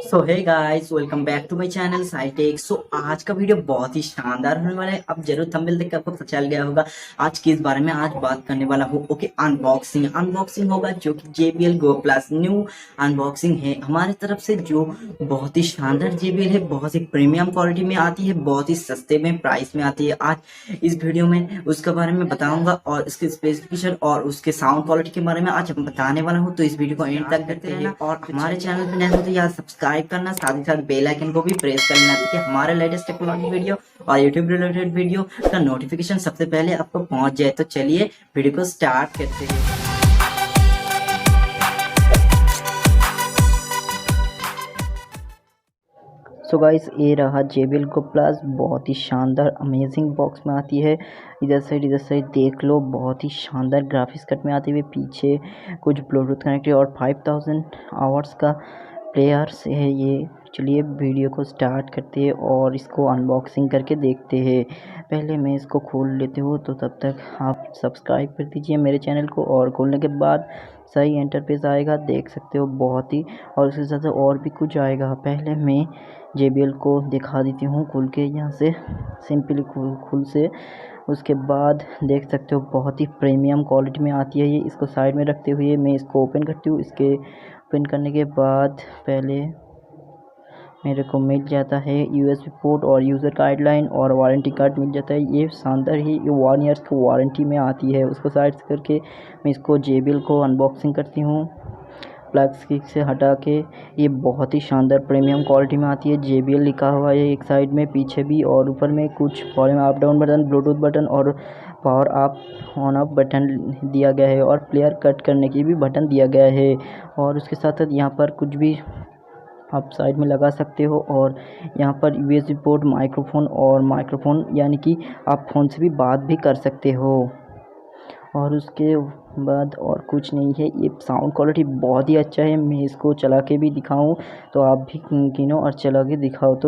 So hey guys, welcome back to my channel SahilTech. So आज का video बहुत ही शानदार होने वाला है। अब जरूर थंबनेल देख के आपको पता चल गया होगा आज किस बारे में आज बात करने वाला हूँ। ओके, अनबॉक्सिंग होगा जो कि JBL Go Plus new unboxing है हमारे तरफ से, जो बहुत ही शानदार JBL है, बहुत ही प्रीमियम क्वालिटी में आती है, बहुत ही सस्ते में प्राइस में आती है। आज इस वीडियो में उसके बारे में बताऊंगा और इसके स्पेसिफिकेशन और उसके साउंड क्वालिटी के बारे में आज बताने वाला हूँ। तो इस वीडियो को एंड तक देखते रहना और हमारे चैनल पे नए हो तो यार सब्सक्राइब करना, साथ ही साथ बेल आइकन को भी प्रेस कर लेना ताकि हमारे लेटेस्ट टेक्नोलॉजी वीडियो और यूट्यूब रिलेटेड वीडियो का नोटिफिकेशन सबसे पहले आपको पहुंच जाए। तो चलिए वीडियो को स्टार्ट करते हैं। सो गाइस, ये रहा JBL Go Plus, बहुत ही शानदार अमेजिंग बॉक्स में आती है। इधर साइड देख लो, बहुत ही शानदार ग्राफिक्स कट में आती हुई, पीछे कुछ ब्लूटूथ कनेक्टेड और 5000 आवर्स का प्लेयर्स है ये। चलिए वीडियो को स्टार्ट करते हैं और इसको अनबॉक्सिंग करके देखते हैं। पहले मैं इसको खोल लेती हूँ, तो तब तक आप सब्सक्राइब कर दीजिए मेरे चैनल को। और खोलने के बाद सही इंटरफेस आएगा, देख सकते हो बहुत ही, और उसके साथ और भी कुछ आएगा। पहले मैं JBL को दिखा देती हूँ खोल के, यहाँ से सिंपली खुल से। उसके बाद देख सकते हो बहुत ही प्रीमियम क्वालिटी में आती है ये। इसको साइड में रखते हुए मैं इसको ओपन करती हूँ। इसके ओपन करने के बाद पहले मेरे को मिल जाता है USB पोर्ट और यूज़र गाइडलाइन और वारंटी कार्ड मिल जाता है। ये शानदार ही 1 ईयर्स की वारंटी में आती है। उसको साइड से करके मैं इसको JBL को अनबॉक्सिंग करती हूँ प्लग्स किक से हटा के। ये बहुत ही शानदार प्रीमियम क्वालिटी में आती है। JBL लिखा हुआ है एक साइड में, पीछे भी, और ऊपर में कुछ volume up down button, bluetooth button और power up on off button दिया गया है, और प्लेयर कट करने की भी बटन दिया गया है। और उसके साथ साथ यहाँ पर कुछ भी आप साइड में लगा सकते हो। और यहाँ पर USB पोर्ट, माइक्रोफोन यानी कि आप फ़ोन से भी बात भी कर सकते हो। और उसके बाद और कुछ नहीं है। ये साउंड क्वालिटी बहुत ही अच्छा है। मैं इसको चला के भी दिखाऊं तो आप भी गिनो और चला के दिखाओ तो